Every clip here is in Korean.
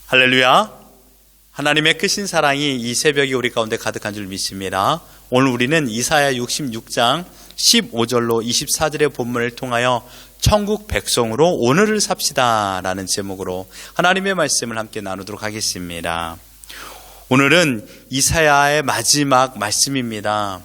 할렐루야. 하나님의 크신 사랑이 이 새벽에 우리 가운데 가득한 줄 믿습니다. 오늘 우리는 이사야 66장 15절로 24절의 본문을 통하여 천국 백성으로 오늘을 삽시다 라는 제목으로 하나님의 말씀을 함께 나누도록 하겠습니다. 오늘은 이사야의 마지막 말씀입니다.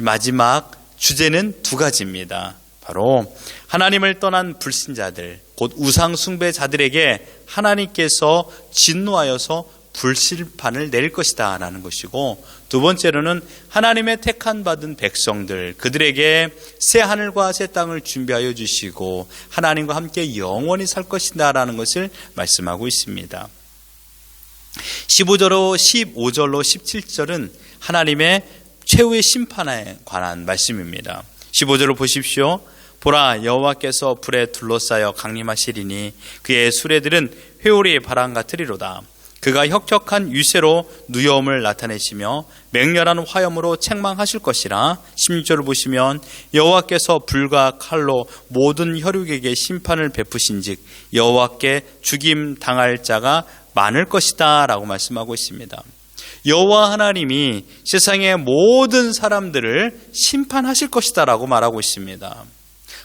이 마지막 주제는 두 가지입니다. 바로 하나님을 떠난 불신자들, 곧 우상 숭배자들에게 하나님께서 진노하여서 불심판을 내릴 것이다 라는 것이고, 두 번째로는 하나님의 택한 받은 백성들, 그들에게 새 하늘과 새 땅을 준비하여 주시고 하나님과 함께 영원히 살 것이다 라는 것을 말씀하고 있습니다. 15절로 17절은 하나님의 최후의 심판에 관한 말씀입니다. 15절을 보십시오. 보라, 여호와께서 불에 둘러싸여 강림하시리니 그의 수레들은 회오리의 바람 같으리로다. 그가 혁혁한 유세로 누여움을 나타내시며 맹렬한 화염으로 책망하실 것이라. 16절을 보시면 여호와께서 불과 칼로 모든 혈육에게 심판을 베푸신즉 여호와께 죽임 당할 자가 많을 것이다 라고 말씀하고 있습니다. 여호와 하나님이 세상의 모든 사람들을 심판하실 것이다 라고 말하고 있습니다.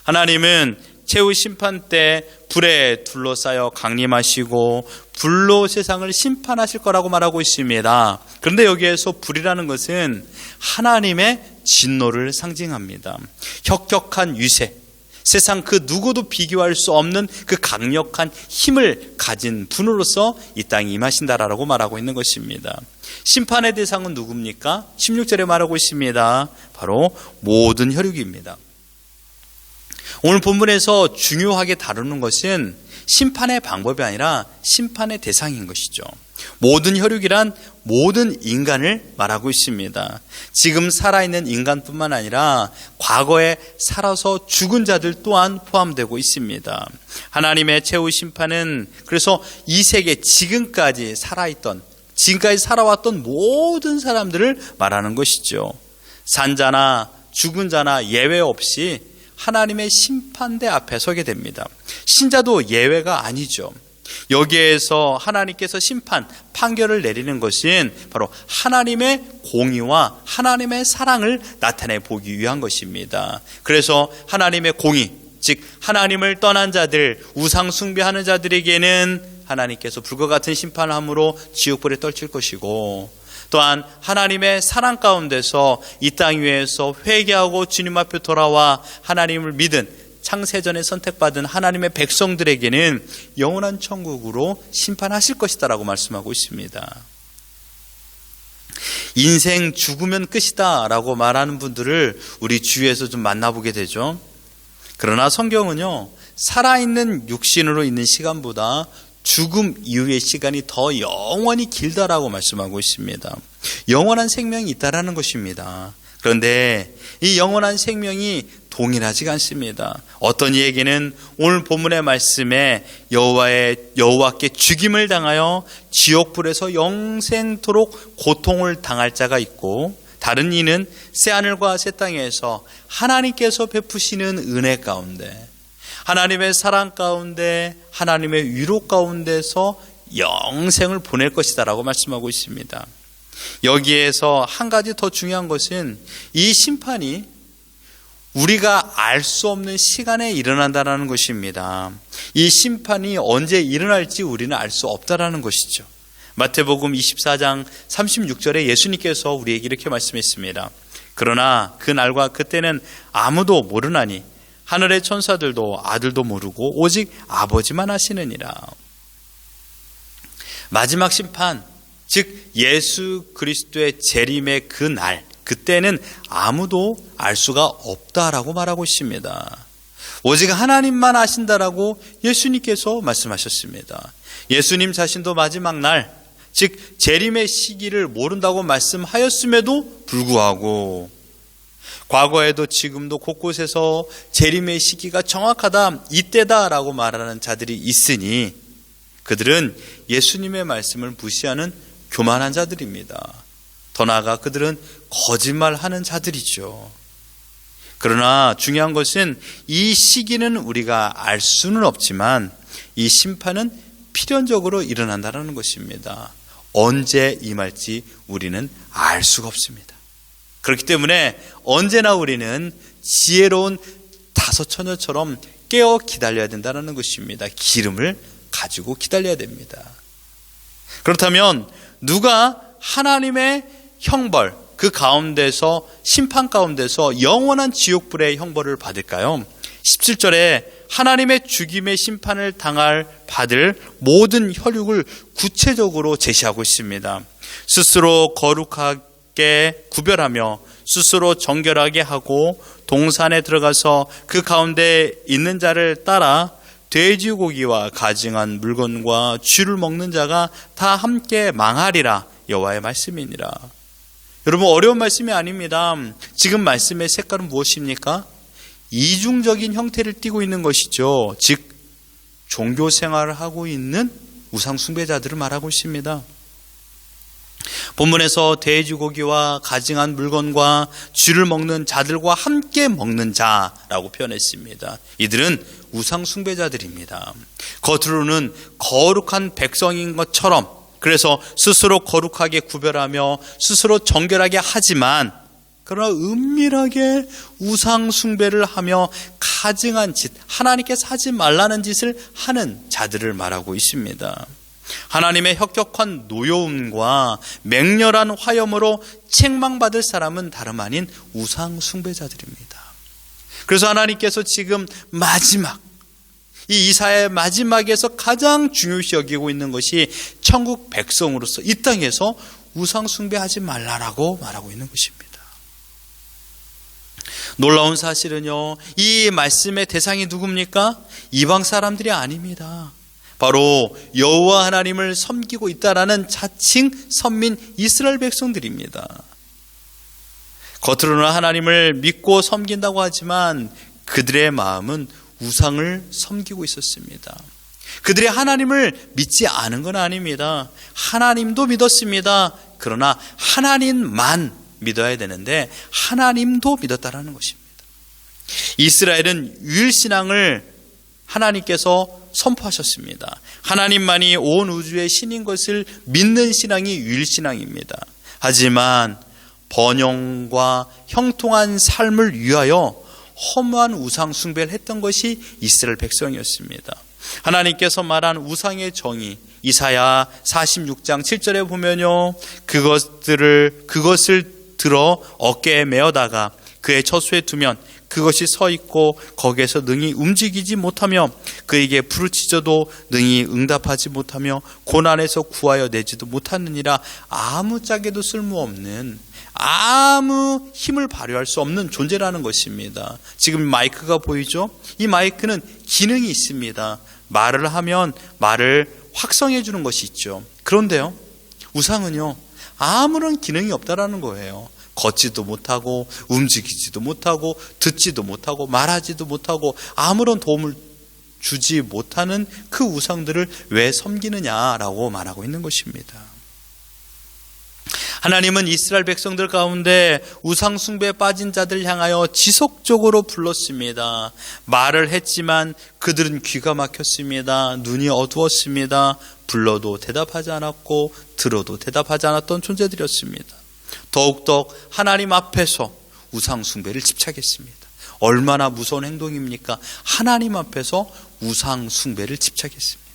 하나님은 최후 심판 때 불에 둘러싸여 강림하시고 불로 세상을 심판하실 거라고 말하고 있습니다. 그런데 여기에서 불이라는 것은 하나님의 진노를 상징합니다. 혁혁한 유세, 세상 그 누구도 비교할 수 없는 그 강력한 힘을 가진 분으로서 이 땅에 임하신다라고 말하고 있는 것입니다. 심판의 대상은 누굽니까? 16절에 말하고 있습니다. 바로 모든 혈육입니다. 오늘 본문에서 중요하게 다루는 것은 심판의 방법이 아니라 심판의 대상인 것이죠. 모든 혈육이란 모든 인간을 말하고 있습니다. 지금 살아있는 인간뿐만 아니라 과거에 살아서 죽은 자들 또한 포함되고 있습니다. 하나님의 최후 심판은 그래서 이 세계 지금까지 살아왔던 모든 사람들을 말하는 것이죠. 산자나 죽은 자나 예외 없이 하나님의 심판대 앞에 서게 됩니다. 신자도 예외가 아니죠. 여기에서 하나님께서 판결을 내리는 것은 바로 하나님의 공의와 하나님의 사랑을 나타내 보기 위한 것입니다. 그래서 하나님의 공의, 즉 하나님을 떠난 자들, 우상 숭배하는 자들에게는 하나님께서 불과 같은 심판을 함으로 지옥불에 떨칠 것이고, 또한 하나님의 사랑 가운데서 이 땅 위에서 회개하고 주님 앞에 돌아와 하나님을 믿은 창세전에 선택받은 하나님의 백성들에게는 영원한 천국으로 심판하실 것이다 라고 말씀하고 있습니다. 인생 죽으면 끝이다 라고 말하는 분들을 우리 주위에서 좀 만나보게 되죠. 그러나 성경은요, 살아있는 육신으로 있는 시간보다 죽음 이후의 시간이 더 영원히 길다라고 말씀하고 있습니다. 영원한 생명이 있다라는 것입니다. 그런데 이 영원한 생명이 동일하지가 않습니다. 어떤 이에게는 오늘 본문의 말씀에 여호와께 죽임을 당하여 지옥불에서 영생토록 고통을 당할 자가 있고, 다른 이는 새하늘과 새 땅에서 하나님께서 베푸시는 은혜 가운데, 하나님의 사랑 가운데, 하나님의 위로 가운데서 영생을 보낼 것이다 라고 말씀하고 있습니다. 여기에서 한 가지 더 중요한 것은 이 심판이 우리가 알 수 없는 시간에 일어난다는 것입니다. 이 심판이 언제 일어날지 우리는 알 수 없다는 것이죠. 마태복음 24장 36절에 예수님께서 우리에게 이렇게 말씀했습니다. 그러나 그 날과 그때는 아무도 모르나니 하늘의 천사들도 아들도 모르고 오직 아버지만 아시느니라. 마지막 심판, 즉 예수 그리스도의 재림의 그 날, 그때는 아무도 알 수가 없다라고 말하고 있습니다. 오직 하나님만 아신다라고 예수님께서 말씀하셨습니다. 예수님 자신도 마지막 날, 즉 재림의 시기를 모른다고 말씀하였음에도 불구하고 과거에도 지금도 곳곳에서 재림의 시기가 정확하다, 이때다라고 말하는 자들이 있으니 그들은 예수님의 말씀을 무시하는 교만한 자들입니다. 더 나아가 그들은 거짓말하는 자들이죠. 그러나 중요한 것은 이 시기는 우리가 알 수는 없지만 이 심판은 필연적으로 일어난다는 것입니다. 언제 임할지 우리는 알 수가 없습니다. 그렇기 때문에 언제나 우리는 지혜로운 다섯 처녀처럼 깨어 기다려야 된다는 것입니다. 기름을 가지고 기다려야 됩니다. 그렇다면 누가 하나님의 형벌, 그 가운데서 심판 가운데서 영원한 지옥불의 형벌을 받을까요? 17절에 하나님의 죽임의 심판을 받을 모든 혈육을 구체적으로 제시하고 있습니다. 스스로 거룩하게 구별하며 스스로 정결하게 하고 동산에 들어가서 그 가운데 있는 자를 따라 돼지고기와 가증한 물건과 쥐를 먹는 자가 다 함께 망하리라. 여호와의 말씀이니라. 여러분, 어려운 말씀이 아닙니다. 지금 말씀의 색깔은 무엇입니까? 이중적인 형태를 띠고 있는 것이죠. 즉 종교 생활을 하고 있는 우상 숭배자들을 말하고 있습니다. 본문에서 돼지고기와 가증한 물건과 쥐를 먹는 자들과 함께 먹는 자라고 표현했습니다. 이들은 우상 숭배자들입니다. 겉으로는 거룩한 백성인 것처럼, 그래서 스스로 거룩하게 구별하며 스스로 정결하게 하지만 그러나 은밀하게 우상 숭배를 하며 가증한 짓, 하나님께서 하지 말라는 짓을 하는 자들을 말하고 있습니다. 하나님의 혁혁한 노여움과 맹렬한 화염으로 책망받을 사람은 다름 아닌 우상 숭배자들입니다. 그래서 하나님께서 지금 마지막, 이 이사야의 마지막에서 가장 중요시 여기고 있는 것이 천국 백성으로서 이 땅에서 우상 숭배하지 말라라고 말하고 있는 것입니다. 놀라운 사실은요, 이 말씀의 대상이 누굽니까? 이방 사람들이 아닙니다. 바로 여호와 하나님을 섬기고 있다라는 자칭 선민 이스라엘 백성들입니다. 겉으로는 하나님을 믿고 섬긴다고 하지만 그들의 마음은 우상을 섬기고 있었습니다. 그들이 하나님을 믿지 않은 건 아닙니다. 하나님도 믿었습니다. 그러나 하나님만 믿어야 되는데 하나님도 믿었다라는 것입니다. 이스라엘은 유일신앙을 하나님께서 선포하셨습니다. 하나님만이 온 우주의 신인 것을 믿는 신앙이 유일신앙입니다. 하지만 번영과 형통한 삶을 위하여 허무한 우상 숭배를 했던 것이 이스라엘 백성이었습니다. 하나님께서 말한 우상의 정의, 이사야 46장 7절에 보면요, 그것을 들어 어깨에 메어다가 그의 처소에 두면 그것이 서 있고 거기에서 능히 움직이지 못하며 그에게 부르짖어도 능히 응답하지 못하며 고난에서 구하여 내지도 못하느니라. 아무짝에도 쓸모없는, 아무 힘을 발휘할 수 없는 존재라는 것입니다. 지금 마이크가 보이죠? 이 마이크는 기능이 있습니다. 말을 하면 말을 확성해 주는 것이 있죠. 그런데요, 우상은요, 아무런 기능이 없다라는 거예요. 걷지도 못하고 움직이지도 못하고 듣지도 못하고 말하지도 못하고 아무런 도움을 주지 못하는 그 우상들을 왜 섬기느냐라고 말하고 있는 것입니다. 하나님은 이스라엘 백성들 가운데 우상 숭배에 빠진 자들 향하여 지속적으로 불렀습니다. 말을 했지만 그들은 귀가 막혔습니다. 눈이 어두웠습니다. 불러도 대답하지 않았고 들어도 대답하지 않았던 존재들이었습니다. 더욱더 하나님 앞에서 우상 숭배를 집착했습니다. 얼마나 무서운 행동입니까? 하나님 앞에서 우상 숭배를 집착했습니다.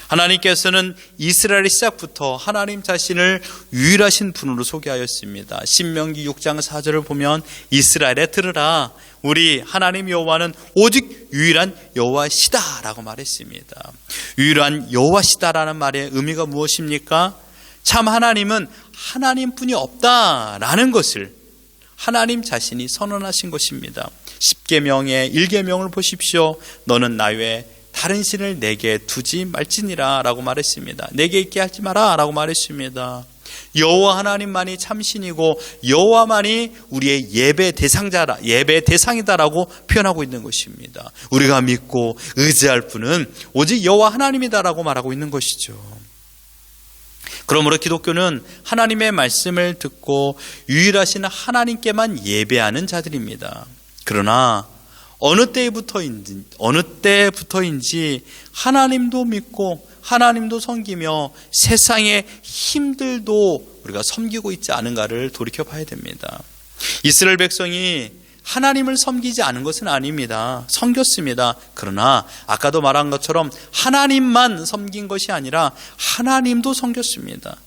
하나님께서는 이스라엘의 시작부터 하나님 자신을 유일하신 분으로 소개하였습니다. 신명기 6장 4절을 보면 이스라엘에 들으라, 우리 하나님 여호와는 오직 유일한 여호와시다 라고 말했습니다. 유일한 여호와시다라는 말의 의미가 무엇입니까? 참 하나님은 하나님뿐이 없다라는 것을 하나님 자신이 선언하신 것입니다. 10계명의 1계명을 보십시오. 너는 나 외에 다른 신을 내게 두지 말지니라 라고 말했습니다. 내게 있게 하지 마라 라고 말했습니다. 여호와 하나님만이 참신이고 여호와만이 우리의 예배 대상이다라고 표현하고 있는 것입니다. 우리가 믿고 의지할 분은 오직 여호와 하나님이다라고 말하고 있는 것이죠. 그러므로 기독교는 하나님의 말씀을 듣고 유일하신 하나님께만 예배하는 자들입니다. 그러나 어느 때부터인지 하나님도 믿고 하나님도 섬기며 세상의 힘들도 우리가 섬기고 있지 않은가를 돌이켜봐야 됩니다. 이스라엘 백성이 하나님을 섬기지 않은 것은 아닙니다. 섬겼습니다. 그러나 아까도 말한 것처럼 하나님만 섬긴 것이 아니라 하나님도 섬겼습니다.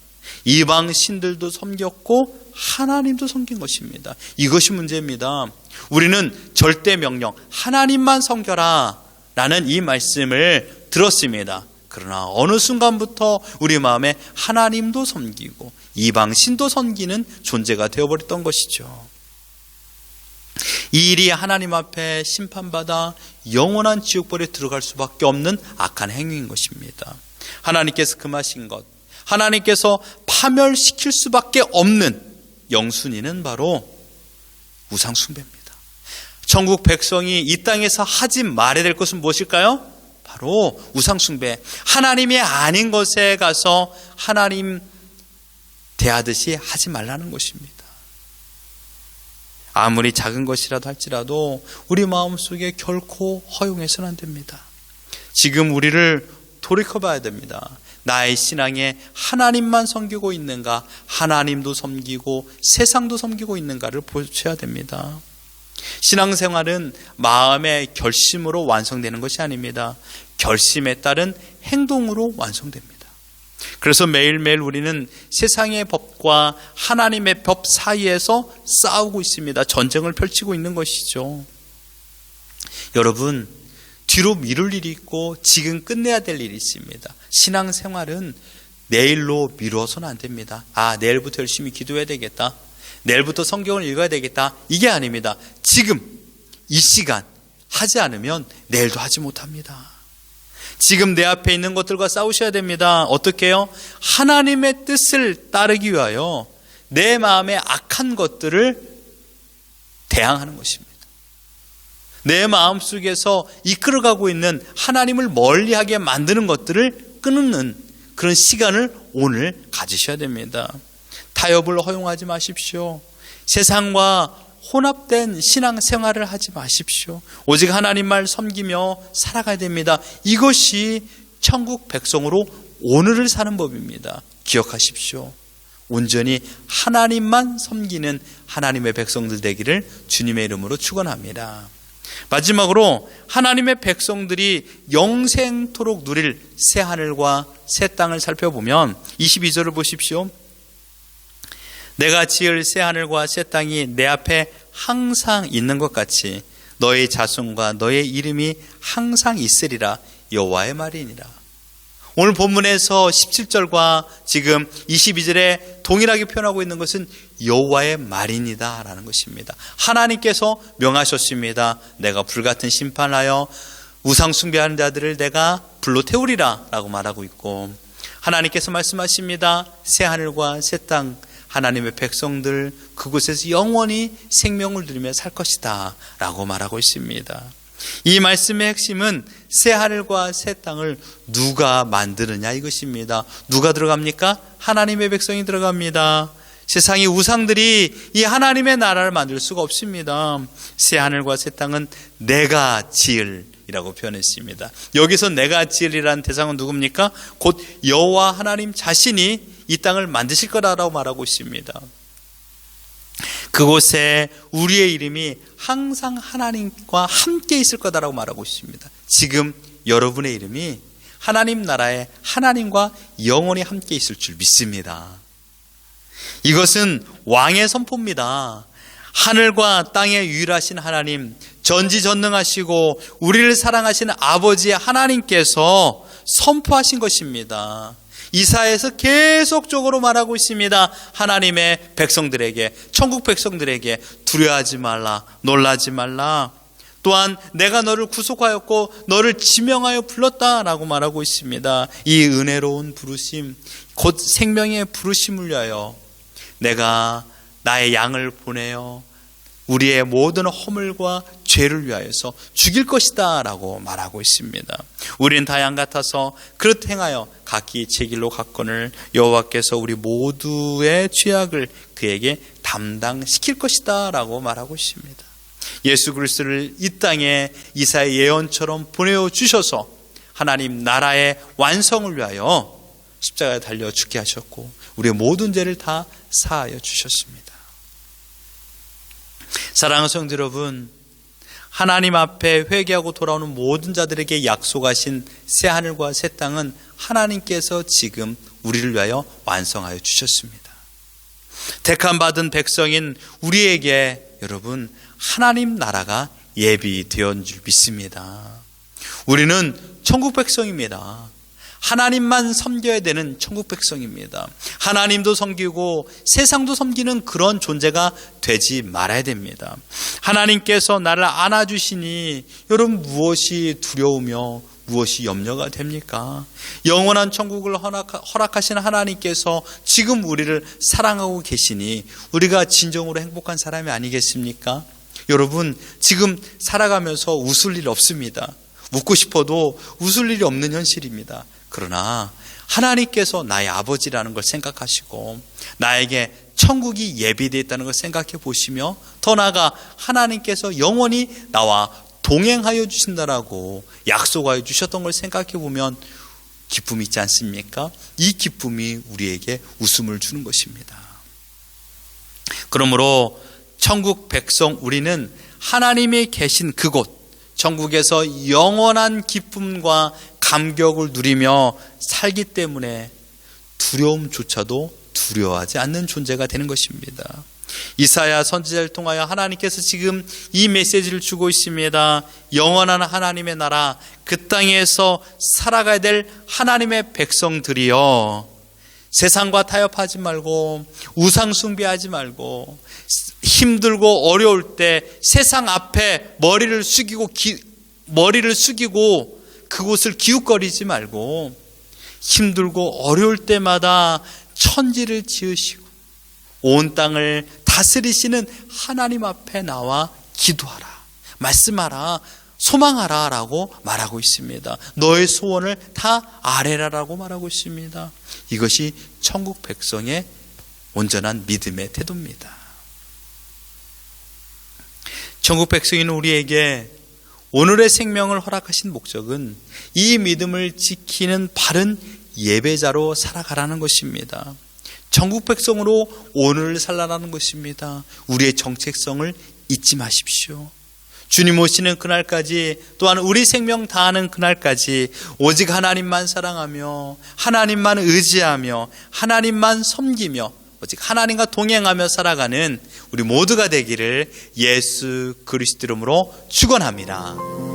이방 신들도 섬겼고 하나님도 섬긴 것입니다. 이것이 문제입니다. 우리는 절대 명령, 하나님만 섬겨라 라는 이 말씀을 들었습니다. 그러나 어느 순간부터 우리 마음에 하나님도 섬기고 이방 신도 섬기는 존재가 되어버렸던 것이죠. 이 일이 하나님 앞에 심판받아 영원한 지옥벌에 들어갈 수밖에 없는 악한 행위인 것입니다. 하나님께서 금하신 것, 하나님께서 파멸시킬 수밖에 없는 영순위는 바로 우상숭배입니다. 천국 백성이 이 땅에서 하지 말아야 될 것은 무엇일까요? 바로 우상숭배. 하나님이 아닌 것에 가서 하나님 대하듯이 하지 말라는 것입니다. 아무리 작은 것이라도 할지라도 우리 마음속에 결코 허용해서는 안 됩니다. 지금 우리를 돌이켜봐야 됩니다. 나의 신앙에 하나님만 섬기고 있는가, 하나님도 섬기고 세상도 섬기고 있는가를 보셔야 됩니다. 신앙생활은 마음의 결심으로 완성되는 것이 아닙니다. 결심에 따른 행동으로 완성됩니다. 그래서 매일매일 우리는 세상의 법과 하나님의 법 사이에서 싸우고 있습니다. 전쟁을 펼치고 있는 것이죠. 여러분, 뒤로 미룰 일이 있고 지금 끝내야 될 일이 있습니다. 신앙생활은 내일로 미뤄서는 안 됩니다. 내일부터 열심히 기도해야 되겠다. 내일부터 성경을 읽어야 되겠다. 이게 아닙니다. 지금 이 시간 하지 않으면 내일도 하지 못합니다. 지금 내 앞에 있는 것들과 싸우셔야 됩니다. 어떻게 해요? 하나님의 뜻을 따르기 위하여 내 마음에 악한 것들을 대항하는 것입니다. 내 마음속에서 이끌어가고 있는 하나님을 멀리하게 만드는 것들을 끊는 그런 시간을 오늘 가지셔야 됩니다. 타협을 허용하지 마십시오. 세상과 혼합된 신앙생활을 하지 마십시오. 오직 하나님만 섬기며 살아가야 됩니다. 이것이 천국 백성으로 오늘을 사는 법입니다. 기억하십시오. 온전히 하나님만 섬기는 하나님의 백성들 되기를 주님의 이름으로 축원합니다. 마지막으로 하나님의 백성들이 영생토록 누릴 새 하늘과 새 땅을 살펴보면 22절을 보십시오. 내가 지을 새 하늘과 새 땅이 내 앞에 항상 있는 것 같이 너의 자손과 너의 이름이 항상 있으리라 여호와의 말이니라. 오늘 본문에서 17절과 지금 22절에 동일하게 표현하고 있는 것은 여호와의 말이니다 라는 것입니다. 하나님께서 명하셨습니다. 내가 불같은 심판하여 우상 숭배하는 자들을 내가 불로 태우리라 라고 말하고 있고, 하나님께서 말씀하십니다. 새 하늘과 새 땅, 하나님의 백성들 그곳에서 영원히 생명을 누리며 살 것이다 라고 말하고 있습니다. 이 말씀의 핵심은 새 하늘과 새 땅을 누가 만드느냐 이것입니다. 누가 들어갑니까? 하나님의 백성이 들어갑니다. 세상의 우상들이 이 하나님의 나라를 만들 수가 없습니다. 새 하늘과 새 땅은 내가 지을 이라고 표현했습니다. 여기서 내가 지으리라는 대상은 누굽니까? 곧 여호와 하나님 자신이 이 땅을 만드실 거라고 말하고 있습니다. 그곳에 우리의 이름이 항상 하나님과 함께 있을 거다라고 말하고 있습니다. 지금 여러분의 이름이 하나님 나라에 하나님과 영원히 함께 있을 줄 믿습니다. 이것은 왕의 선포입니다. 하늘과 땅에 유일하신 하나님, 전지전능하시고 우리를 사랑하시는 아버지의 하나님께서 선포하신 것입니다. 이사야에서 계속적으로 말하고 있습니다. 하나님의 백성들에게, 천국 백성들에게 두려워하지 말라, 놀라지 말라. 또한 내가 너를 구속하였고 너를 지명하여 불렀다라고 말하고 있습니다. 이 은혜로운 부르심, 곧 생명의 부르심을 위하여 내가 나의 양을 보내어 우리의 모든 허물과 죄를 위하여서 죽일 것이다 라고 말하고 있습니다. 우리는 다 양 같아서 그릇 행하여 각기 제 길로 갔거늘 여호와께서 우리 모두의 죄악을 그에게 담당시킬 것이다 라고 말하고 있습니다. 예수 그리스도를 이 땅에 이사야 예언처럼 보내주셔서 하나님 나라의 완성을 위하여 십자가에 달려 죽게 하셨고 우리의 모든 죄를 다 사하여 주셨습니다. 사랑하는 성도 여러분, 하나님 앞에 회개하고 돌아오는 모든 자들에게 약속하신 새 하늘과 새 땅은 하나님께서 지금 우리를 위하여 완성하여 주셨습니다. 택함 받은 백성인 우리에게 여러분 하나님 나라가 예비되었는 줄 믿습니다. 우리는 천국 백성입니다. 하나님만 섬겨야 되는 천국 백성입니다. 하나님도 섬기고 세상도 섬기는 그런 존재가 되지 말아야 됩니다. 하나님께서 나를 안아주시니 여러분 무엇이 두려우며 무엇이 염려가 됩니까? 영원한 천국을 허락하신 하나님께서 지금 우리를 사랑하고 계시니 우리가 진정으로 행복한 사람이 아니겠습니까? 여러분 지금 살아가면서 웃을 일 없습니다. 웃고 싶어도 웃을 일이 없는 현실입니다. 그러나 하나님께서 나의 아버지라는 걸 생각하시고 나에게 천국이 예비되어 있다는 걸 생각해 보시며 더 나아가 하나님께서 영원히 나와 동행하여 주신다라고 약속하여 주셨던 걸 생각해 보면 기쁨이 있지 않습니까? 이 기쁨이 우리에게 웃음을 주는 것입니다. 그러므로 천국 백성 우리는 하나님이 계신 그곳 천국에서 영원한 기쁨과 감격을 누리며 살기 때문에 두려움조차도 두려워하지 않는 존재가 되는 것입니다. 이사야 선지자를 통하여 하나님께서 지금 이 메시지를 주고 있습니다. 영원한 하나님의 나라, 그 땅에서 살아가야 될 하나님의 백성들이여, 세상과 타협하지 말고 우상 숭배하지 말고 힘들고 어려울 때 세상 앞에 머리를 숙이고 그곳을 기웃거리지 말고 힘들고 어려울 때마다 천지를 지으시고 온 땅을 다스리시는 하나님 앞에 나와 기도하라, 말씀하라, 소망하라 라고 말하고 있습니다. 너의 소원을 다 아뢰라라고 말하고 있습니다. 이것이 천국 백성의 온전한 믿음의 태도입니다. 천국 백성인 우리에게 오늘의 생명을 허락하신 목적은 이 믿음을 지키는 바른 예배자로 살아가라는 것입니다. 천국 백성으로 오늘을 살라라는 것입니다. 우리의 정체성을 잊지 마십시오. 주님 오시는 그날까지, 또한 우리 생명 다하는 그날까지 오직 하나님만 사랑하며 하나님만 의지하며 하나님만 섬기며 오직 하나님과 동행하며 살아가는 우리 모두가 되기를 예수 그리스도 이름으로 축원합니다.